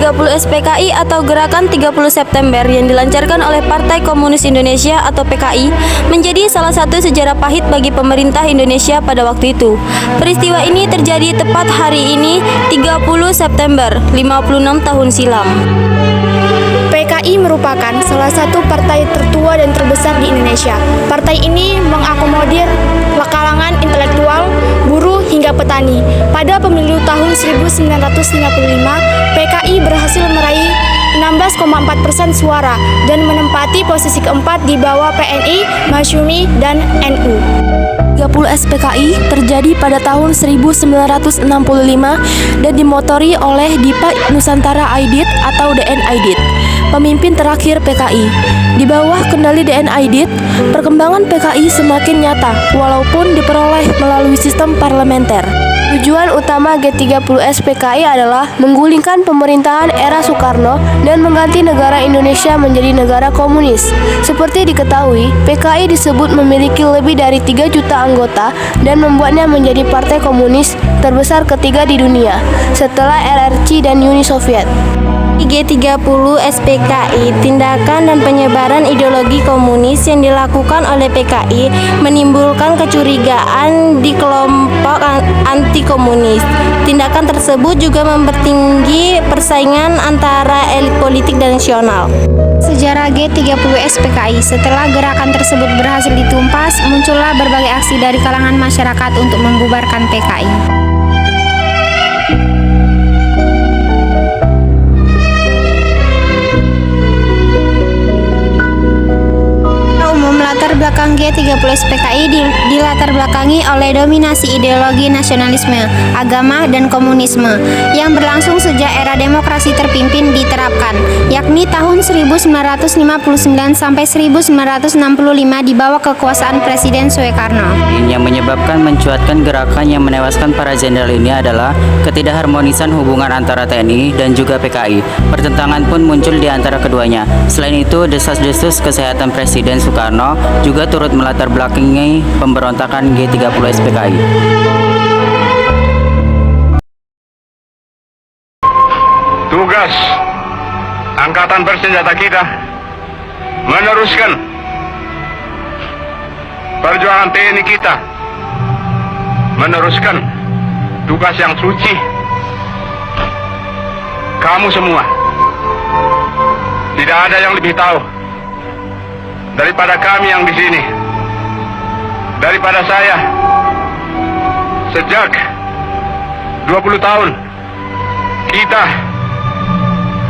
G30 SPKI atau Gerakan 30 September yang dilancarkan oleh Partai Komunis Indonesia atau PKI menjadi salah satu sejarah pahit bagi pemerintah Indonesia pada waktu itu. Peristiwa ini terjadi tepat hari ini 30 September 56 tahun silam. PKI merupakan salah satu partai tertua dan terbesar di Indonesia. Partai ini mengakomodir kalangan intelektual, buruh hingga petani. Pada pemilu tahun 1955, PKI berhasil meraih 16,4% suara dan menempati posisi keempat di bawah PNI, Masyumi, dan NU. 30 SPKI terjadi pada tahun 1965 dan dimotori oleh Dipa Nusantara Aidit atau DN Aidit, pemimpin terakhir PKI. Di bawah kendali DN Aidit, perkembangan PKI semakin nyata walaupun diperoleh melalui sistem parlementer. Tujuan utama G30 SPKI adalah menggulingkan pemerintahan era Soekarno dan mengganti negara Indonesia menjadi negara komunis. Seperti diketahui, PKI disebut memiliki lebih dari 3 juta anggota dan membuatnya menjadi partai komunis terbesar ketiga di dunia, setelah RRC dan Uni Soviet. G30 SPKI, tindakan dan penyebaran ideologi komunis yang dilakukan oleh PKI menimbulkan kecurigaan di kelompok anti komunis. Tindakan tersebut juga mempertinggi persaingan antara elit politik dan nasional. Sejarah G30 SPKI. Setelah gerakan tersebut berhasil ditumpas, muncullah berbagai aksi dari kalangan masyarakat untuk membubarkan PKI. Latar belakang G30 SPKI dilatar belakangi oleh dominasi ideologi nasionalisme, agama, dan komunisme yang berlangsung sejak era demokrasi terpimpin diterapkan, yakni tahun 1959 sampai 1965 di bawah kekuasaan Presiden Soekarno. Yang menyebabkan mencuatkan gerakan yang menewaskan para jenderal ini adalah ketidakharmonisan hubungan antara TNI dan juga PKI. Pertentangan pun muncul di antara keduanya. Selain itu, desas-desus kesehatan Presiden Soekarno juga turut melatar belakangi pemberontakan G30 SPKI. Tugas angkatan bersenjata kita meneruskan perjuangan TNI kita, meneruskan tugas yang suci. Kamu semua, tidak ada yang lebih tahu daripada kami yang di sini, daripada saya. Sejak 20 tahun kita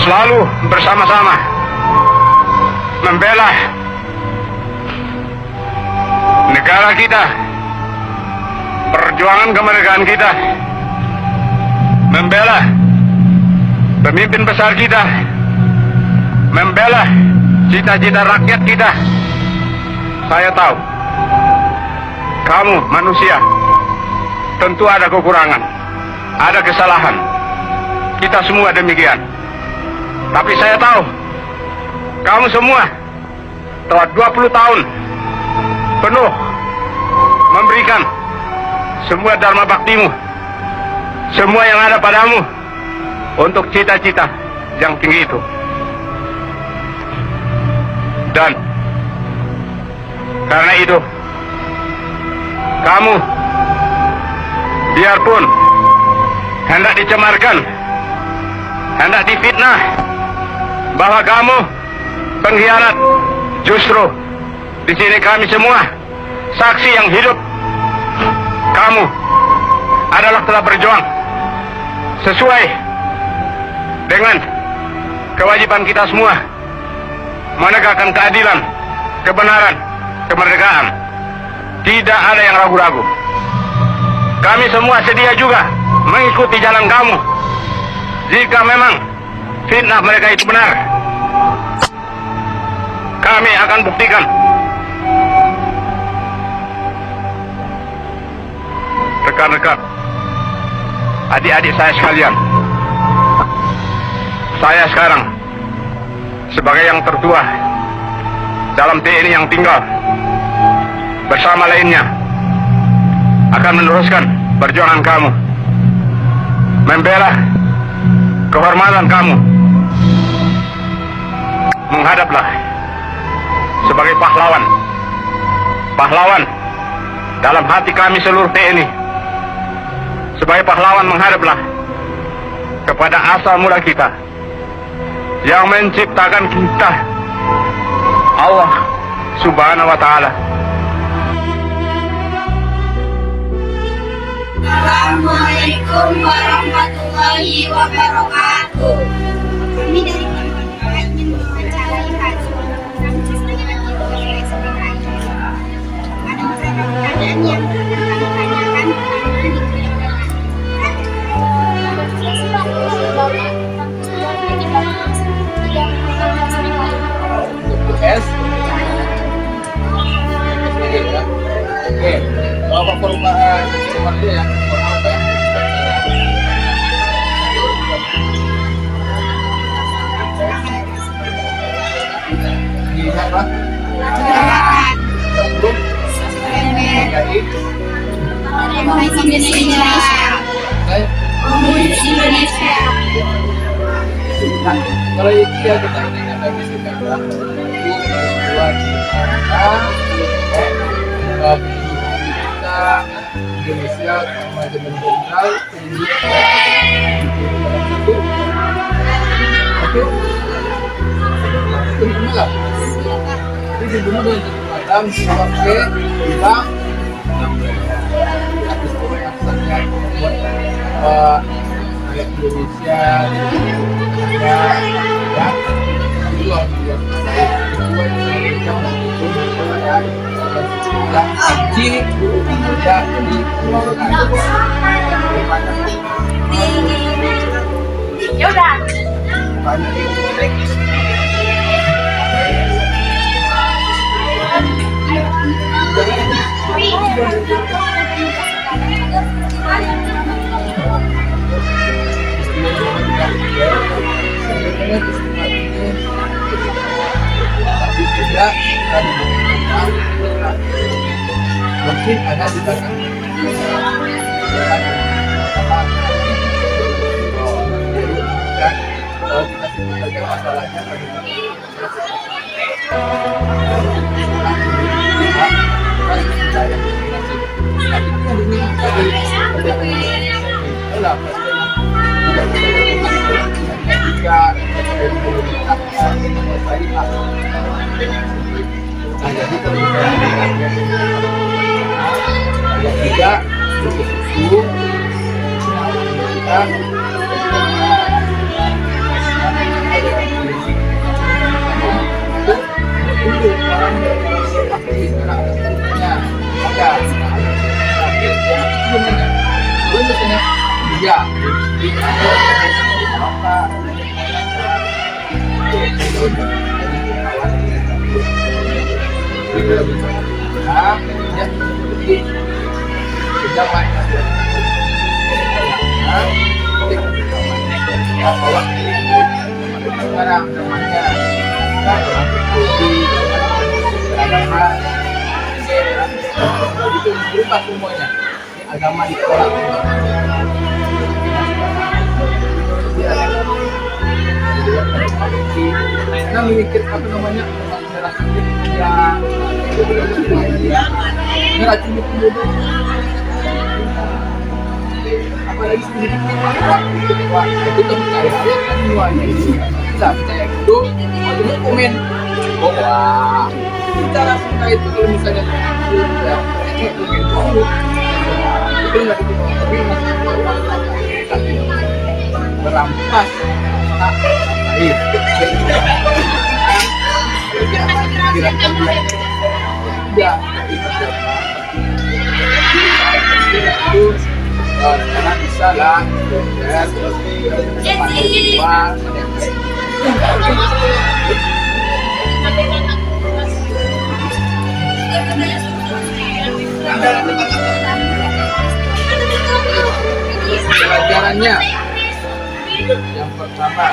selalu bersama-sama membela negara kita, perjuangan kemerdekaan kita, membela pemimpin besar kita, membela cita-cita rakyat kita. Saya tahu kamu manusia tentu ada kekurangan, ada kesalahan. Kita semua demikian. Tapi saya tahu kamu semua telah 20 tahun penuh memberikan semua dharma baktimu, semua yang ada padamu untuk cita-cita yang tinggi itu. Dan karena itu, kamu biarpun hendak dicemarkan, hendak difitnah bahwa kamu pengkhianat, justru di sini kami semua saksi yang hidup. Kamu adalah telah berjuang sesuai dengan kewajiban kita semua, menegakkan keadilan, kebenaran, kemerdekaan. Tidak ada yang ragu-ragu. Kami semua sedia juga mengikuti jalan kamu. Jika memang fitnah mereka itu benar, kami akan buktikan. Rekan-rekan, adik-adik saya sekalian, saya sekarang sebagai yang tertua dalam TNI yang tinggal bersama lainnya akan meneruskan perjuangan kamu, membela kehormatan kamu, menghadaplah sebagai pahlawan. Pahlawan dalam hati kami seluruh TNI. Sebagai pahlawan menghadaplah kepada asal mula kita yang menciptakan kita, Allah Subhanahu wa Ta'ala. Assalamualaikum warahmatullahi wabarakatuh. Kami dari keluarga ingin mewawancarai Haji Ramsus dengan oleh SPKI. Ada beberapa pertanyaan yang kami tanyakan karena diterima. S. Oke, bapak perumahan seperti ya, apa ya? Dilihat pak. Untuk Komunis Indonesia. Komunis Indonesia. Nah, kalau itu ya kita ini lagi sudah dua kita Indonesia sama dengan Jenderal itu gimana? Itu dibunuh dengan Adam sampai bilang habis pemerintahnya buat rakyat Indonesia ya haji tidak Ya udah. tidak mungkin ada di belakang dan kalau kita sebut saja masalahnya jadi kalau tidak begitu kita sekarang namanya itu berubah semuanya agama ditolak karena memikir apa namanya meracuni penduduk apalagi sendiri itu kan percaya kan semuanya itu tidak percaya itu waktu komen bahwa cara kita itu kalau misalnya ya itu komen itu nggak tapi merampas hak lain ya itu karena bisa lah ya terus pelajarannya yang pertama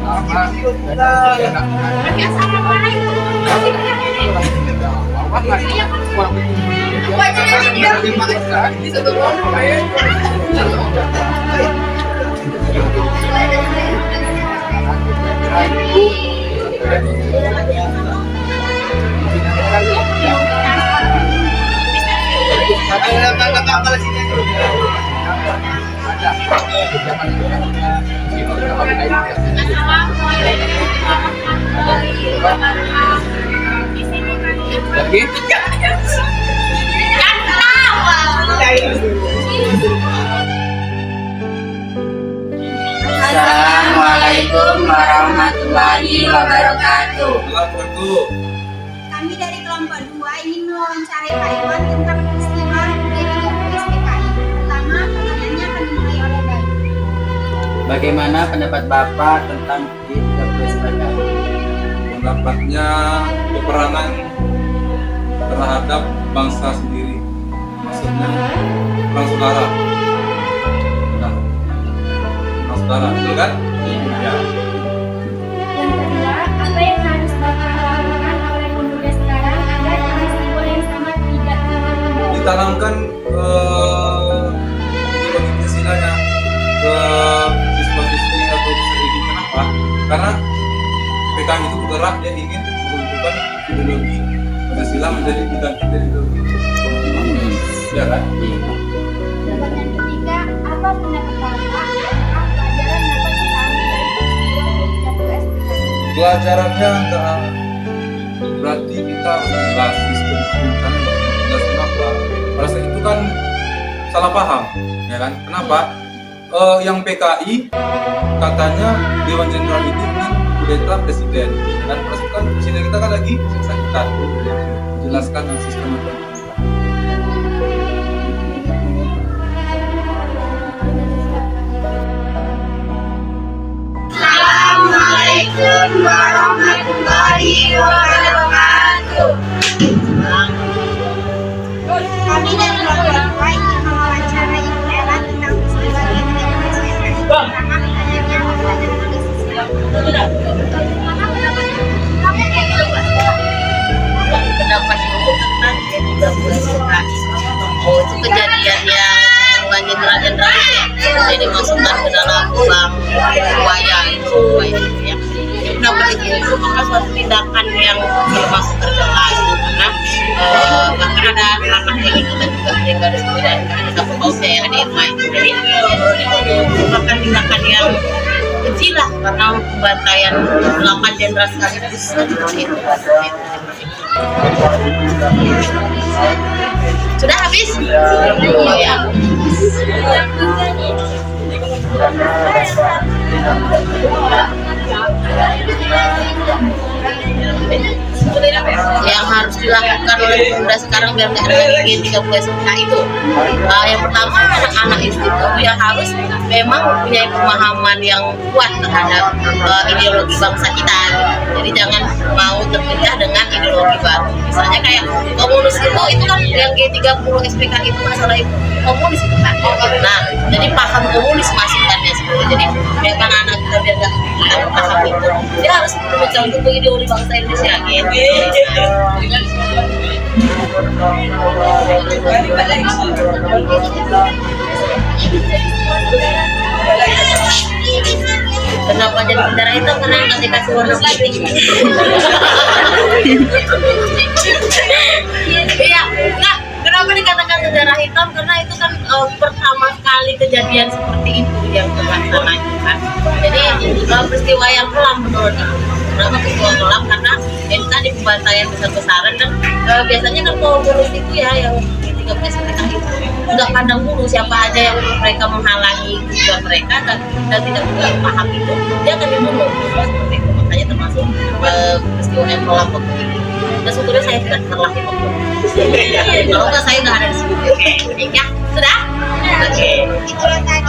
lama dan Assalamualaikum warahmatullahi wabarakatuh. Kami dari kelompok 2 ingin mewawancarai Pak Iwan tentang peristiwa SPKI. Pertama, pertanyaannya akan dimulai oleh Bayu. Bagaimana pendapat Bapak tentang SPKI? Pendapatnya peperangan terhadap bangsa sendiri, maksudnya perang saudara. Nah, perang saudara, betul kan? Ya. Yang kedua, apa yang harus Bapak lakukan oleh pemuda sekarang agar peristiwa yang sama tidak terulang? Ditanamkan ideologi Pancasilanya ke siswa-siswi atau peserta didik. Kenapa? Karena PKI itu bergerak, dia ingin menunjukkan ideologi Pancasila menjadi diganti dari ideologi komunis. Ya kan? Dan yang ketiga, apa pendapat Bapak tentang pelajaran dapat diambil dari peristiwa SPKI? Pelajarannya enggak berarti kita harus jelas sistem pemerintahan jelas. Kenapa? Pada saat itu kan salah paham, ya kan? Kenapa? Yang PKI katanya Dewan Jenderal itu ingin kudeta presiden, dan pada saat itu kan presiden kita kan lagi siksa kita, menjelaskan sistem pemerintahan. Assalamualaikum warahmatullahi wabarakatuh. Kami dari kelompok 2 ingin mewawancarai Ibu Ella tentang peristiwa SPKI. Pertama, pertanyaannya adalah dari Susilo. Bagaimana pendapat kamu pendapat ibu tentang G30 Oh, itu kejadian yang bukan jenderal-jenderal itu jadi masukkan ke dalam ulang wayang itu ya. Pendapat itu maka suatu tindakan yang termasuk tercela karena bahkan ada anak yang ikutan juga meninggal di situ dan kita tahu saya ada yang main. Jadi itu merupakan tindakan yang kecil lah karena pembantaian 8 jenderal sekaligus seperti itu. Sudah habis? Oh ya. Yang harus dilakukan oleh pemuda sekarang biar nggak ada G30 SPKI itu yang pertama anak-anak itu yang harus memang mempunyai pemahaman yang kuat terhadap ideologi bangsa kita. Jadi jangan mau terpecah dengan ideologi baru. Misalnya kayak komunis itu kan yang G30 SPKI itu masalah itu komunis itu kan. Nah, jadi paham komunis masukannya seperti jadi biarkan anak kita biar nggak paham itu. Dia harus memegang untuk ideologi bangsa Indonesia gitu. Kenapa jadi bendera itu? Karena nggak dikasih warna putih. Iya, nah kenapa dikatakan sejarah hitam? Karena itu kan pertama kali kejadian seperti itu yang terlaksana. Jadi peristiwa yang kelam menurut aku. Kenapa peristiwa kelam? Karena yang tadi pembantaian besar-besaran dan biasanya kan komunis itu ya yang 30 SPKI itu nggak pandang dulu siapa aja yang mereka menghalangi tujuan mereka dan tidak paham itu dia akan dibunuh seperti itu. Makanya termasuk peristiwa yang kelam waktu itu. Dan sebetulnya saya tidak terlatih waktu kalau nggak saya nggak ada di sini. Oke, ya sudah. Oke. Itulah tadi